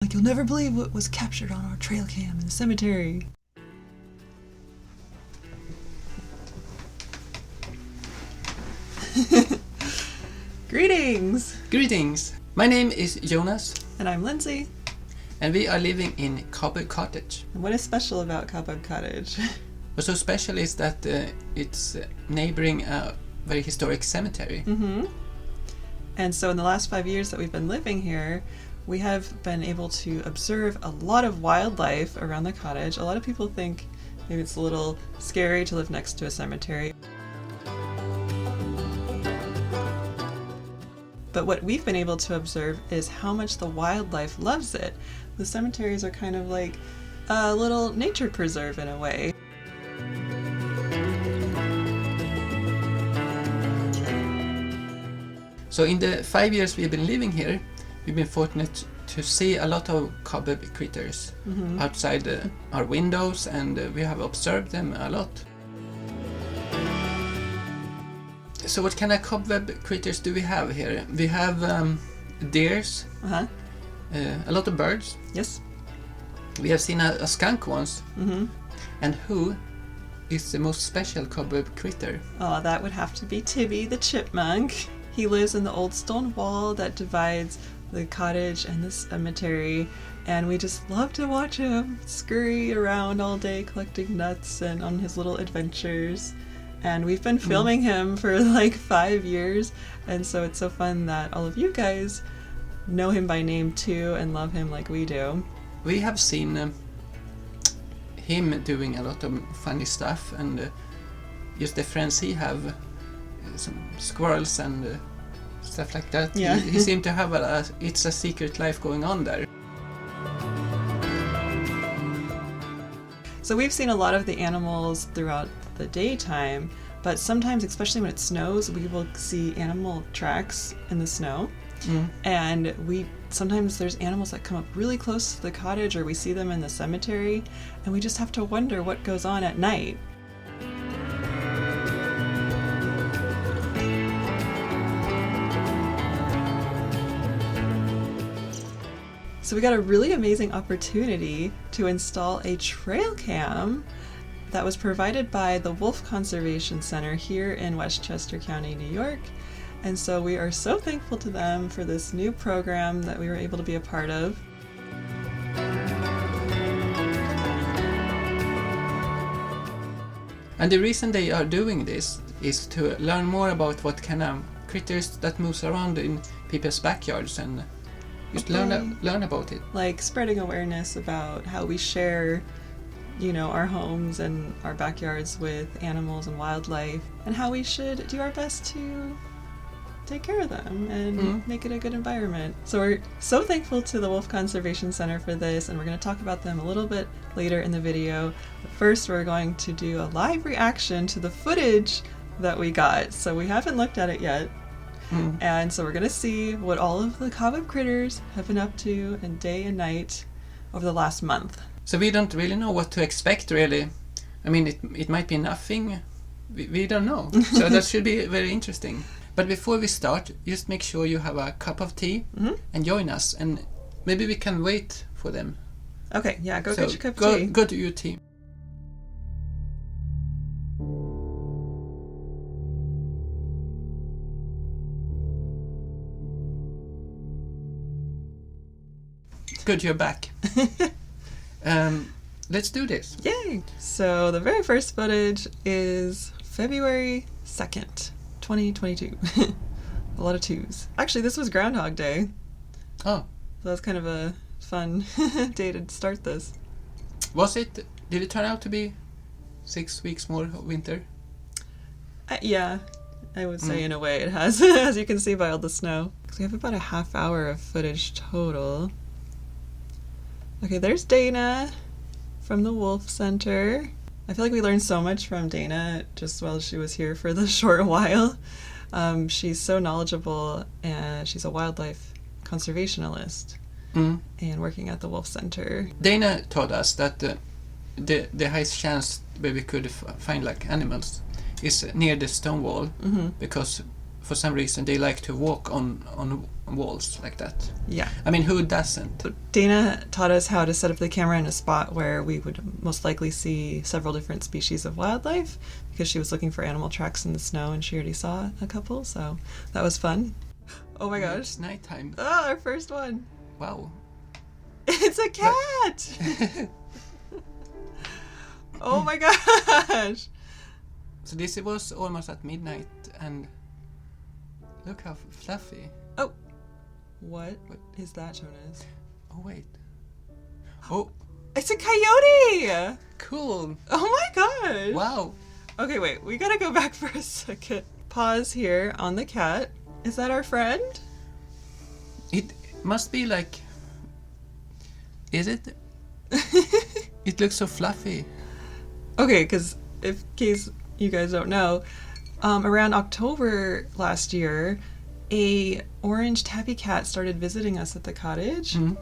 Like, you'll never believe what was captured on our trail cam in the cemetery. Greetings! Greetings! My name is Jonas. And I'm Lindsay. And we are living in Cobweb Cottage. And what is special about Cobweb Cottage? What's so special is that it's neighboring a very historic cemetery. Mm-hmm. And so in the last 5 years that we've been living here, we have been able to observe a lot of wildlife around the cottage. A lot of people think maybe it's a little scary to live next to a cemetery. But what we've been able to observe is how much the wildlife loves it. The cemeteries are kind of like a little nature preserve in a way. So in the 5 years we've been living here, we've been fortunate to see a lot of cobweb critters outside our windows, and we have observed them a lot. So what kind of cobweb critters do we have here? We have deers, a lot of birds. Yes. We have seen a skunk once. And who is the most special cobweb critter? Oh, that would have to be Tibby the chipmunk. He lives in the old stone wall that divides the cottage and the cemetery, and we just love to watch him scurry around all day collecting nuts and on his little adventures. And we've been filming him for like 5 years, and so it's so fun that all of you guys know him by name too and love him like we do. We have seen him doing a lot of funny stuff, and just the friends he have, some squirrels and stuff like that. Yeah. He seemed to have it's a secret life going on there. So we've seen a lot of the animals throughout the daytime, but sometimes, especially when it snows, we will see animal tracks in the snow. And sometimes there's animals that come up really close to the cottage, or we see them in the cemetery, and we just have to wonder what goes on at night. So we got a really amazing opportunity to install a trail cam that was provided by the Wolf Conservation Center here in Westchester County, New York. And so we are so thankful to them for this new program that we were able to be a part of. And the reason they are doing this is to learn more about what kind of critters that moves around in people's backyards, and just learn about it. Like spreading awareness about how we share, our homes and our backyards with animals and wildlife, and how we should do our best to take care of them and make it a good environment. So we're so thankful to the Wolf Conservation Center for this, and we're going to talk about them a little bit later in the video. But first, we're going to do a live reaction to the footage that we got. So we haven't looked at it yet. And so we're going to see what all of the cobweb critters have been up to in day and night over the last month. So we don't really know what to expect, really. I mean, it might be nothing. We don't know. So that should be very interesting. But before we start, just make sure you have a cup of tea and join us. And maybe we can wait for them. Okay, yeah, go get your cup of tea. Go to your tea. Good, you're back. Let's do this. Yay! So the very first footage is February 2nd, 2022. A lot of twos. Actually, this was Groundhog Day. Oh. So that's kind of a fun day to start this. Did it turn out to be 6 weeks more of winter? Yeah, I would say in a way it has, as you can see by all the snow. So we have about a half hour of footage total. Okay, there's Dana from the Wolf Center. I feel like we learned so much from Dana just while she was here for the short while. She's so knowledgeable, and she's a wildlife conservationalist and working at the Wolf Center. Dana taught us that the highest chance where we could find like animals is near the stone wall, because for some reason they like to walk on walls like that. Yeah. I mean, who doesn't? So Dana taught us how to set up the camera in a spot where we would most likely see several different species of wildlife, because she was looking for animal tracks in the snow and she already saw a couple, so that was fun. Oh my gosh. It's nighttime. Oh, our first one. Wow. It's a cat! Oh my gosh! So this was almost at midnight, and look how fluffy. Oh! What is that, Jonas? Oh, wait. Oh, It's a coyote! cool. Oh my gosh! Wow. Okay, wait, we gotta go back for a second. Pause here on the cat. Is that our friend? It must be like... Is it? It looks so fluffy. Okay, because in case you guys don't know, around October last year, a orange tabby cat started visiting us at the cottage, and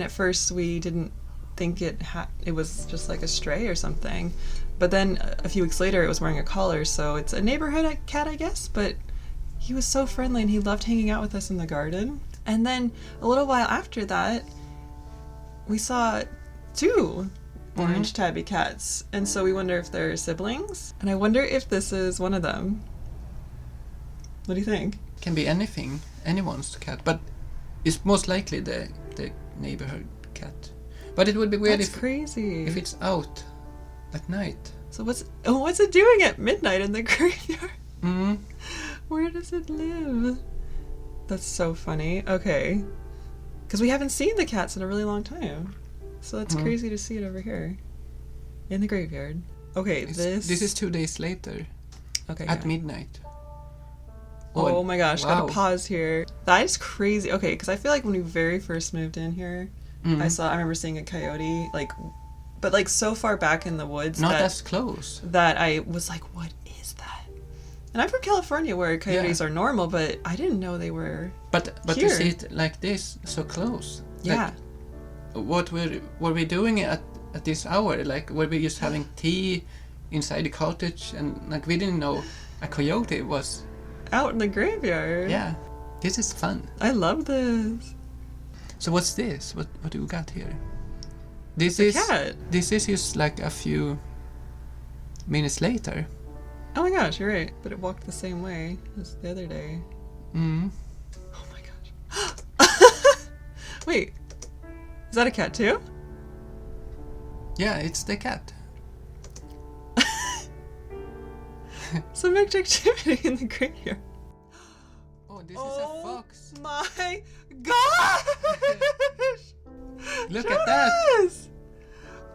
at first we didn't think it was just like a stray or something, but then a few weeks later it was wearing a collar, so it's a neighborhood cat, I guess, but he was so friendly and he loved hanging out with us in the garden. And then a little while after that, we saw two orange tabby cats, and so we wonder if they're siblings, and I wonder if this is one of them. What do you think? Can be anything, anyone's cat, but it's most likely the neighborhood cat. But it would be weird That's crazy. if it's out at night. So what's it doing at midnight in the graveyard? Mm. Where does it live? That's so funny. Okay, because we haven't seen the cats in a really long time, so that's crazy to see it over here in the graveyard. Okay, this is 2 days later. Okay, At yeah. midnight. Oh my gosh, wow. gotta pause here. That is crazy. Okay, because I feel like when we very first moved in here, I remember seeing a coyote, but so far back in the woods. Not as close. That I was like, what is that? And I'm from California where coyotes are normal, but I didn't know they were But here. to see it like this, so close. Yeah. Like, what were we doing at this hour? Like, were we just having tea inside the cottage, and like we didn't know a coyote was Out in the graveyard. Yeah, this is fun. I love this. So what's this? What do we got here? This It's a is cat. This is just like a few minutes later. Oh my gosh, you're right. But it walked the same way as the other day. Mm. Oh my gosh. Wait, is that a cat too? Yeah, it's the cat. Some activity in the graveyard. Oh, this is a fox. My gosh! Look at that. Jonas!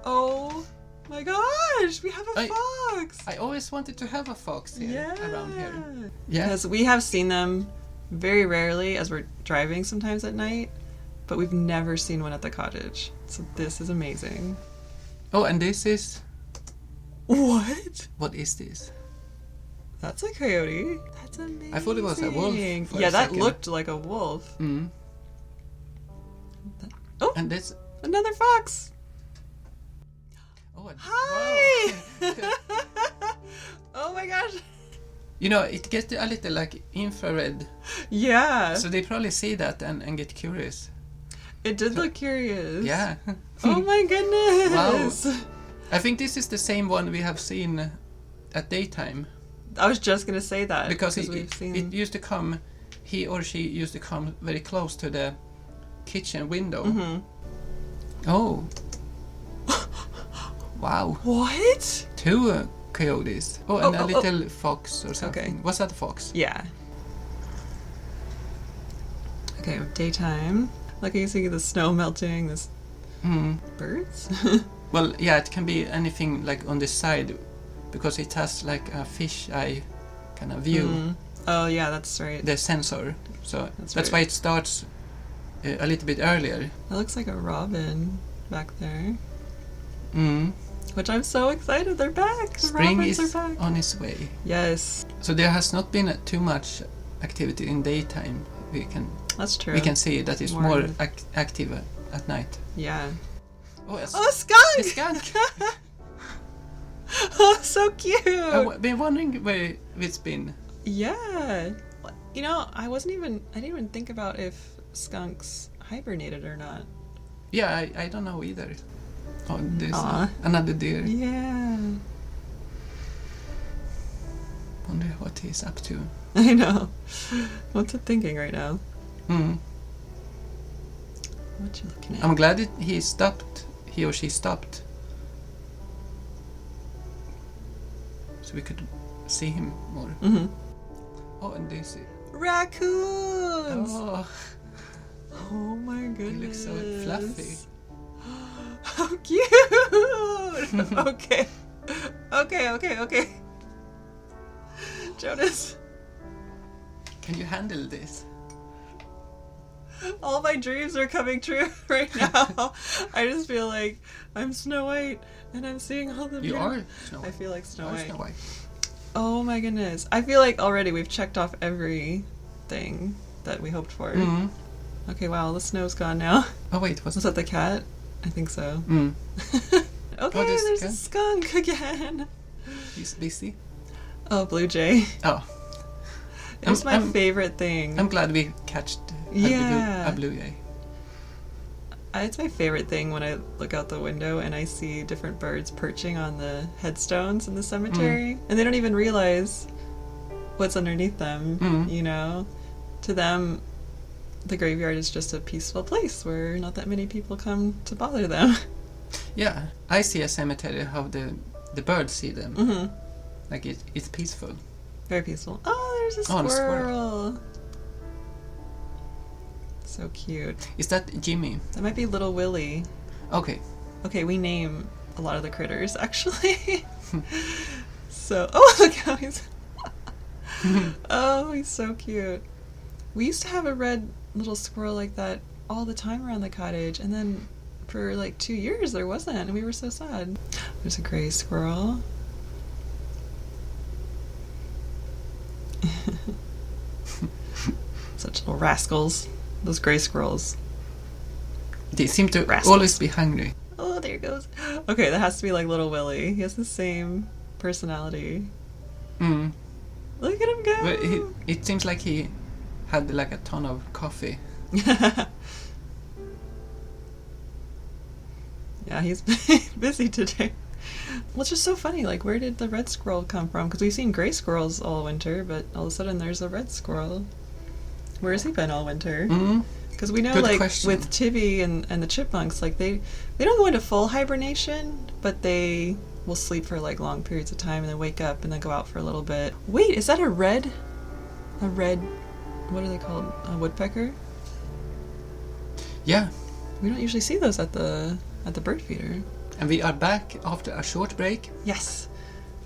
Oh my gosh, we have a fox! I always wanted to have a fox here around here. Yeah. Because we have seen them very rarely as we're driving sometimes at night, but we've never seen one at the cottage. So this is amazing. Oh, and this is... What? What is this? That's a coyote. That's amazing. I thought it was a wolf for a Yeah, that second. looked like a wolf. Mm. Oh, And this... another fox. Oh, Hi! wow. Oh my gosh. You know, it gets a little like infrared. Yeah. So they probably see that and get curious. It did look curious. Yeah. Oh my goodness. Wow. I think this is the same one we have seen at daytime. I was just gonna say that Because we've seen. it used to come, he or she used to come very close to the kitchen window. Mm-hmm. Oh. Wow. What? 2 coyotes. Oh, and Oh, a little fox or something. Okay. Was that a fox? Yeah. Okay, daytime. Like you see the snow melting, this birds. Well, yeah, it can be anything like on the side, because it has like a fish eye kind of view, Oh yeah, that's right. the sensor. So That's that's right. why it starts a little bit earlier. That looks like a robin back there. Mm. Which I'm so excited they're back. The Spring robins is are back. on its way. Yes, So there has not been too much activity in daytime. that's true. We can see that it's More more in- active at night. Yeah. Oh, yes. Oh, a skunk! A skunk! Oh, so cute. I've been wondering where it's been. Yeah. You know, I didn't even think about if skunks hibernated or not. Yeah, I don't know either. Oh, there's Aw. another deer. Yeah. Wonder what he's up to. I know. What's it thinking right now? Mm. What you looking at? I'm glad he stopped. He or she stopped. So we could see him more. Mm-hmm. Oh, and there's it. Raccoons! Oh, Oh my he goodness. looks so fluffy. How cute! Okay. Okay. Jonas, Can you handle this? all my dreams are coming true right now. I just feel like I'm Snow White and I'm seeing all the You beautiful... are Snow White. I feel like Snow You are White. Snow White. Oh my goodness. I feel like already we've checked off everything that we hoped for. Mm. Okay, wow, the snow's gone now. Oh wait, what's Was that the cat? I think so. Mm. Okay, there's there's a skunk again. He's busy. Oh, blue jay. Oh, It's my favorite thing. I'm glad we catched Yeah. a blue jay. It's my favorite thing when I look out the window and I see different birds perching on the headstones in the cemetery. And they don't even realize what's underneath them, you know? To them, the graveyard is just a peaceful place where not that many people come to bother them. Yeah, I see a cemetery how the birds see them. Mm-hmm. Like it's peaceful. Very peaceful. Oh, there's a Oh, squirrel. the squirrel. So cute. Is that Jimmy? That might be Little Willie. Okay. Okay, we name a lot of the critters, actually. So, oh, look how he's... Oh, he's so cute. We used to have a red little squirrel like that all the time around the cottage, and then for like 2 years there wasn't, and we were so sad. There's a gray squirrel. Such little rascals. Those gray squirrels. They seem to Rascals. always be hungry. Oh, there it goes. Okay, that has to be like Little Willie. He has the same personality. Mm. Look at him go. But it seems like he had like a ton of coffee. Yeah, he's busy today. Well, it's just so funny. Like, where did the red squirrel come from? Because we've seen gray squirrels all winter, but all of a sudden there's a red squirrel. Where has he been all winter? Mm. Because we know, Good like, question. with Tibby and the chipmunks, like, they don't go into full hibernation, but they will sleep for, like, long periods of time and then wake up and then go out for a little bit. Wait, is that a red, what are they called? A woodpecker? Yeah, We don't usually see those at the bird feeder. and we are back after a short break. Yes.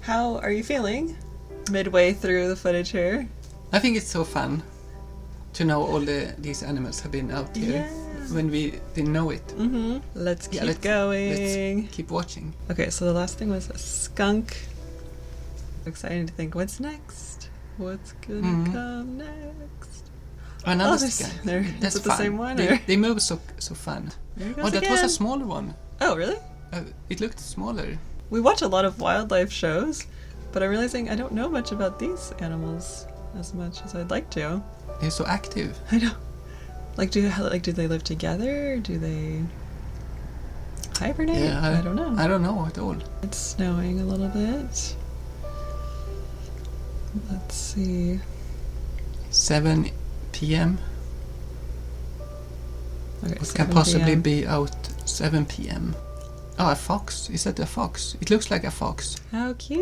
How are you feeling midway through the footage here? I think it's so fun to know all these animals have been out here Yeah. when we didn't know it. Mm-hmm. Let's keep let's going. keep watching. Okay, so the last thing was a skunk. Excited to think, what's next? What's gonna come next? Another there's- skunk. there- That's is it the fun. same one, or? They move so fun. There he goes Oh, that was again. a smaller one. Oh, really? It looked smaller. We watch a lot of wildlife shows, but I'm realizing I don't know much about these animals as much as I'd like to. They're so active. I know. Like, do they live together? Do they hibernate? Yeah, I don't know. I don't know at all. It's snowing a little bit. Let's see. 7 p.m. Okay, What 7 can possibly p.m. be out 7 p.m.? Oh, a fox. Is that a fox? It looks like a fox. How cute!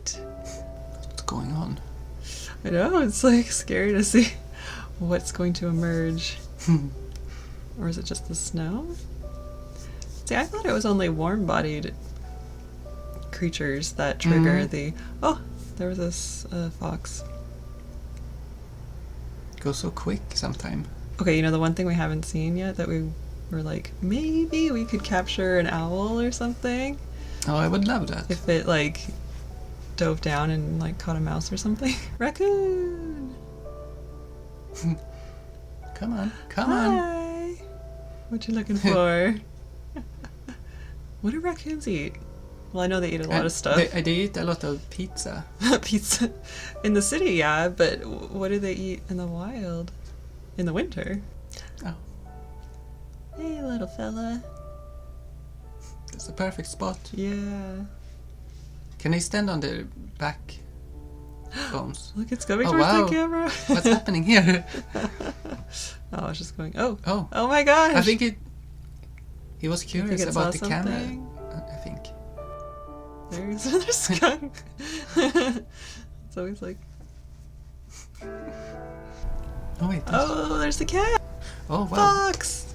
What's going on? I know, it's like scary to see what's going to emerge. Or is it just the snow? See, I thought it was only warm-bodied creatures that trigger the... Oh, there was this fox. Goes so quick sometime. Okay, you know the one thing we haven't seen yet that we were like, maybe we could capture an owl or something? Oh, I would love that. If it, like, dove down and, like, caught a mouse or something. Raccoon! Come on, come on. Hi! What you looking for? What do raccoons eat? Well, I know they eat a lot of stuff. They eat a lot of pizza. Pizza. In the city, yeah, but what do they eat in the wild? In the winter? Oh. Hey, little fella. It's a perfect spot. Yeah. Can they stand on their back bones? Look, it's coming towards the camera. What's happening here? Oh, it's just going, oh. Oh. Oh my gosh. I think he was curious about the camera. I think. There's another skunk. It's always like... Oh, wait. Oh, there's the cat. Oh, wow. Fox.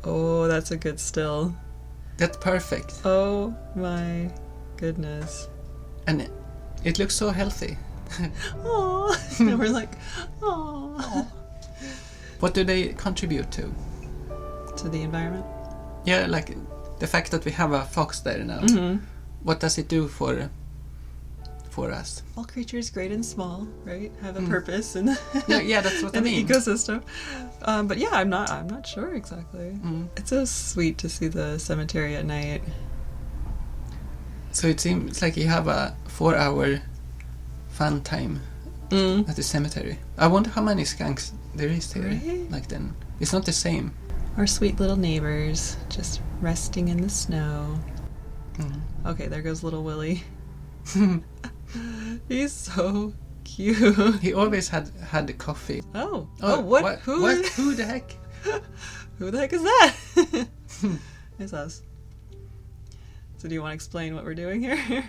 Oh, that's a good still. That's perfect. Oh my goodness. And it looks so healthy. Oh, and we're like, oh. What do they contribute to? To the environment? Yeah, like the fact that we have a fox there now. Mm-hmm. What does it do for us? All creatures, great and small, right, have a purpose in the yeah, that's what I mean. The ecosystem. But yeah, I'm not sure exactly. It's so sweet to see the cemetery at night. So it seems like you have a 4-hour fun time at the cemetery. I wonder how many skunks there is here. Right? Like then, it's not the same. Our sweet little neighbors just resting in the snow. Okay, there goes little Willie. He's so cute. He always had the coffee. Oh, what? Who? What? Who the heck? Who the heck is that? It's us. So do you want to explain what we're doing here?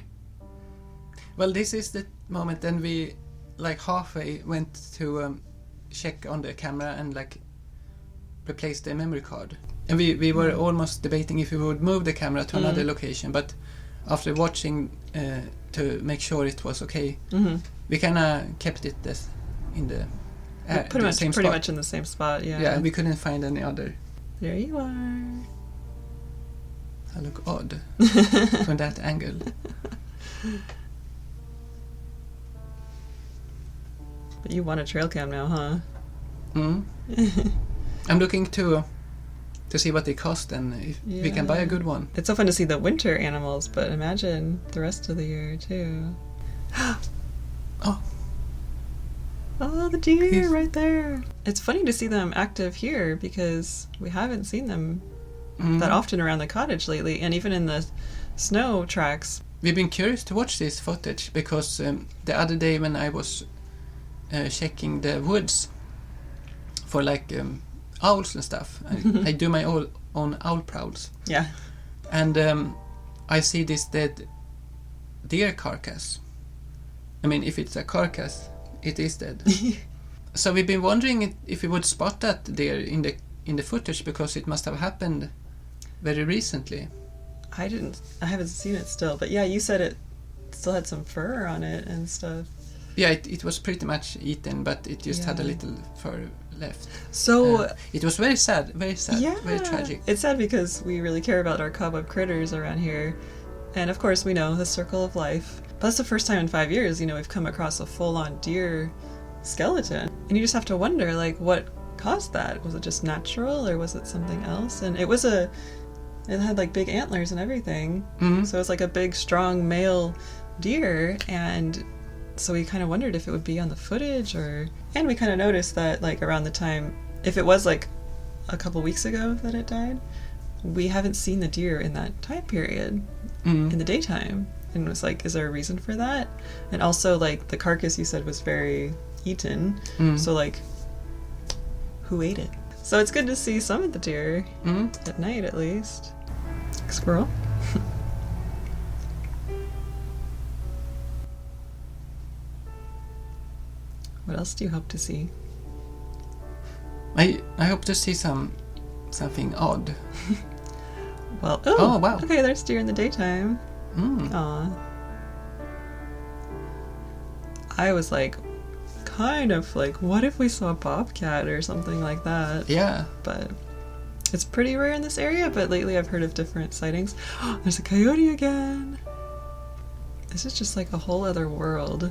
Well, this is the moment then we like halfway went to check on the camera and like replace the memory card. And we were almost debating if we would move the camera to another location, but after watching to make sure it was okay, we kind of kept it in the pretty much in the same spot. Yeah, we couldn't find any other. There you are. I look odd from that angle. But you want a trail cam now, huh? I'm looking to see what they cost and if we can buy a good one. It's so fun to see the winter animals, but imagine the rest of the year too. Oh, the deer right there. It's funny to see them active here because we haven't seen them that often around the cottage lately, and even in the snow tracks. We've been curious to watch this footage because the other day when I was checking the woods for like owls and stuff, I do my own owl prowls. Yeah. And I see this dead deer carcass. I mean, if it's a carcass, it is dead. So we've been wondering if we would spot that deer in the footage because it must have happened very recently. I haven't seen it still, but yeah, you said it still had some fur on it and stuff. Yeah, it was pretty much eaten, but it just had a little fur left. So it was very sad, very tragic. It's sad because we really care about our cobweb critters around here, and of course we know the circle of life. But that's the first time in 5 years, we've come across a full-on deer skeleton, and you just have to wonder, like, what caused that? Was it just natural, or was it something else? And it had like big antlers and everything, so it's like a big, strong male deer, and so we kind of wondered if it would be on the footage, and we kind of noticed that like around the time, if it was like a couple weeks ago that it died, we haven't seen the deer in that time period in the daytime, and it was like, is there a reason for that? And also like the carcass you said was very eaten, so like who ate it? So it's good to see some of the deer at night at least. Squirrel. What else do you hope to see? I hope to see something odd. Well, oh wow. Okay, there's deer in the daytime. Aw. I was like, kind of like, what if we saw a bobcat or something like that? Yeah. But it's pretty rare in this area, but lately I've heard of different sightings. There's a coyote again. This is just like a whole other world.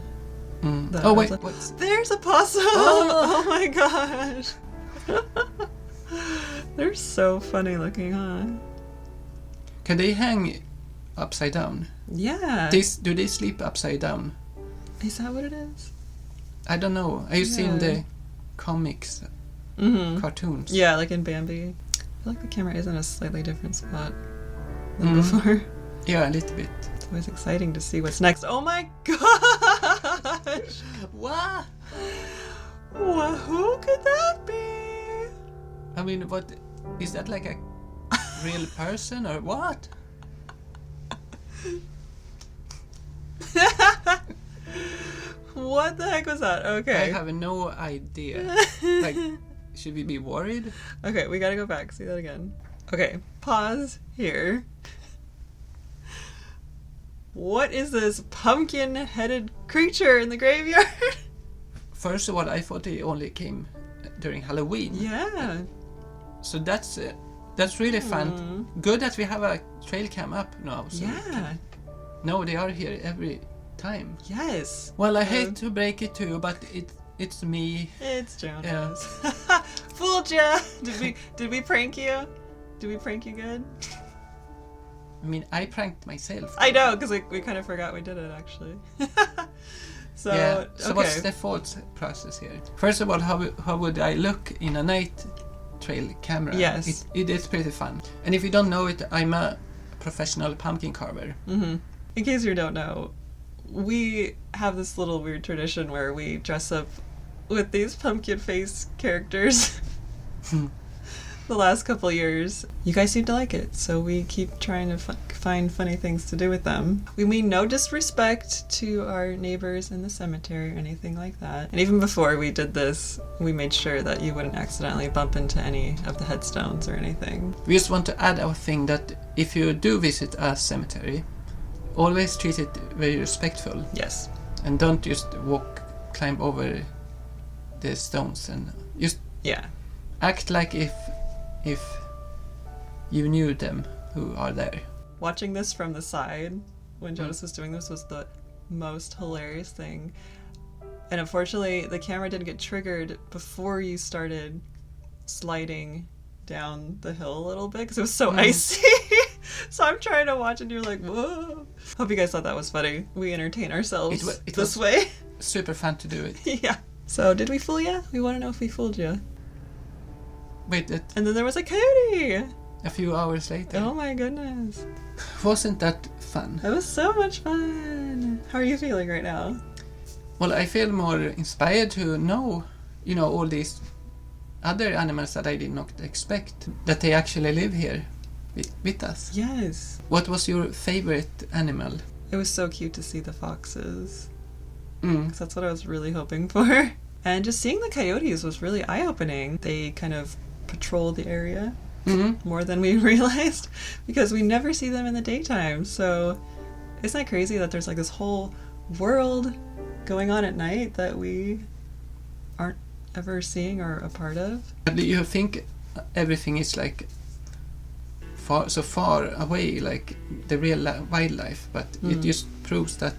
Oh wait, there's a possum! Oh my gosh! They're so funny looking, huh? Can they hang upside down. Yeah. Do they sleep upside down? Is that what it is? I don't know. I've seen the comics, cartoons. Yeah, like in Bambi. I feel like the camera is in a slightly different spot than before. Yeah, a little bit. It's always exciting to see what's next. Oh my gosh! What? Well, who could that be? I mean, what is that, like a real person or what? What the heck was that? Okay. I have no idea. Like, should we be worried? Okay, we gotta go back. See that again. Okay, pause here. What is this pumpkin-headed creature in the graveyard? First of all, I thought they only came during Halloween. Yeah. So that's really fun. Good that we have a trail cam up now. So Yeah. No, they are here every time. Yes. Well, I hate to break it to you, but it's me. It's Jonas. Fooled ya! Did we prank you? Did we prank you good? I mean, I pranked myself. I know, because we kind of forgot we did it, actually. So, yeah. So okay. what's the thought process here? First of all, how would I look in a night trail camera? Yes. It is pretty fun. And if you don't know it, I'm a professional pumpkin carver. Mm-hmm. In case you don't know, we have this little weird tradition where we dress up with these pumpkin face characters the last couple years. You guys seem to like it, so we keep trying to find funny things to do with them. We mean no disrespect to our neighbors in the cemetery or anything like that. And even before we did this, we made sure that you wouldn't accidentally bump into any of the headstones or anything. We just want to add our thing that if you do visit a cemetery, always treat it very respectful. Yes. And don't just climb over the stones, and just act like if you knew them who are there. Watching this from the side when Jonas was doing this was the most hilarious thing. And unfortunately, the camera didn't get triggered before you started sliding down the hill a little bit because it was so icy. So I'm trying to watch and you're like, whoa. Hope you guys thought that was funny. We entertain ourselves it this was way. Super fun to do it. Yeah. So did we fool you? We want to know if we fooled you. Wait, and then there was a coyote. A few hours later. Oh my goodness. Wasn't that fun? It was so much fun. How are you feeling right now? Well, I feel more inspired to know, all these other animals that I did not expect, that they actually live here with us. Yes. What was your favorite animal? It was so cute to see the foxes. 'Cause that's what I was really hoping for. And just seeing the coyotes was really eye-opening. They kind of patrol the area more than we realized because we never see them in the daytime. So isn't that crazy that there's like this whole world going on at night that we aren't ever seeing or a part of? Do you think everything is like so far away, like the real wildlife, but it just proves that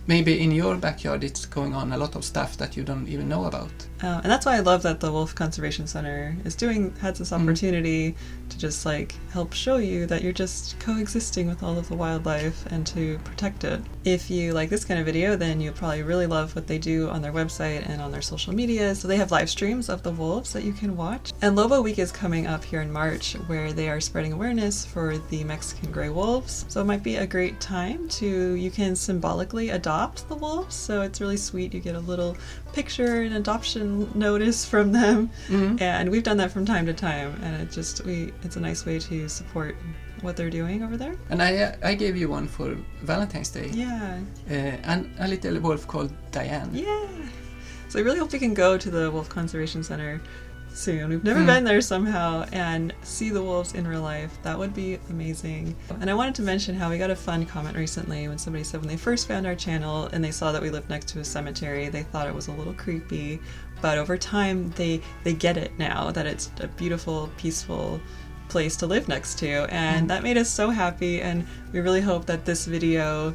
maybe in your backyard it's going on a lot of stuff that you don't even know about. And that's why I love that the Wolf Conservation Center has this opportunity to just like help show you that you're just coexisting with all of the wildlife and to protect it. If you like this kind of video, then you'll probably really love what they do on their website and on their social media. So they have live streams of the wolves that you can watch. And Lobo Week is coming up here in March, where they are spreading awareness for the Mexican gray wolves. So it might be a great time you can symbolically adopt the wolves. So it's really sweet. You get a little picture and adoption notice from them, and we've done that from time to time, and it's a nice way to support what they're doing over there. And I gave you one for Valentine's Day. Yeah. And a little wolf called Diane. Yeah. So I really hope we can go to the Wolf Conservation Center soon. We've never been there somehow, and see the wolves in real life. That would be amazing. And I wanted to mention how we got a fun comment recently when somebody said when they first found our channel and they saw that we lived next to a cemetery, they thought it was a little creepy, but over time they get it now, that it's a beautiful, peaceful place to live next to, and that made us so happy. And we really hope that this video,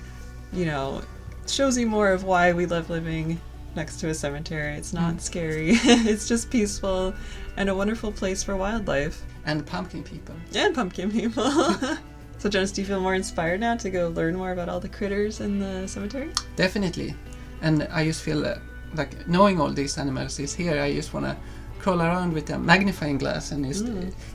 shows you more of why we love living next to a cemetery. It's not scary. It's just peaceful and a wonderful place for wildlife. And pumpkin people. And pumpkin people. So Jonas, do you feel more inspired now to go learn more about all the critters in the cemetery? Definitely. And I just feel like knowing all these animals is here. I just want to crawl around with a magnifying glass and just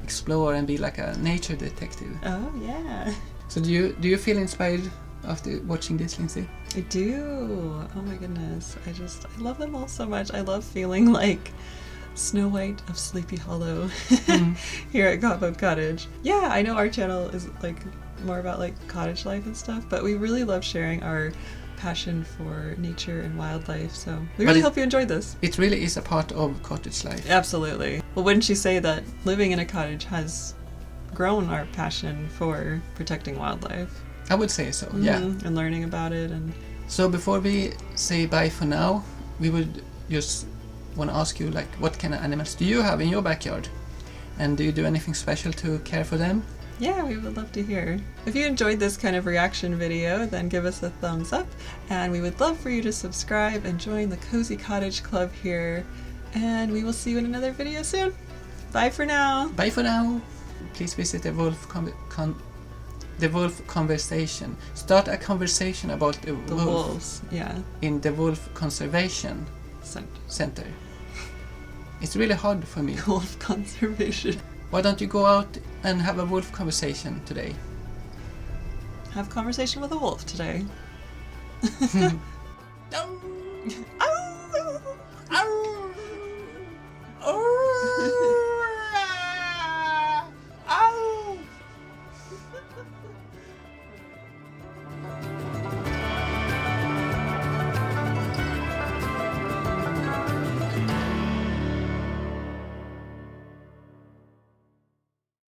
explore and be like a nature detective. Oh, yeah. So do you feel inspired after watching this, Lindsay? I do. Oh my goodness. I love them all so much. I love feeling like Snow White of Sleepy Hollow here at Cobweb Cottage. Yeah, I know our channel is like more about like cottage life and stuff, but we really love sharing our passion for nature and wildlife, so we really hope you enjoyed this. It really is a part of cottage life. Absolutely. Well, wouldn't you say that living in a cottage has grown our passion for protecting wildlife? I would say so, yeah. And learning about it. And so before we say bye for now, we would just want to ask you, like, what kind of animals do you have in your backyard? And do you do anything special to care for them? Yeah, we would love to hear. If you enjoyed this kind of reaction video, then give us a thumbs up, and we would love for you to subscribe and join the Cozy Cottage Club here, and we will see you in another video soon. Bye for now. Bye for now. Please visit the Wolf Conversation. Start a conversation about the wolves. Yeah. In the Wolf Conservation Center. It's really hard for me. Wolf conservation. Why don't you go out and have a wolf conversation today? Have conversation with a wolf today. Oh!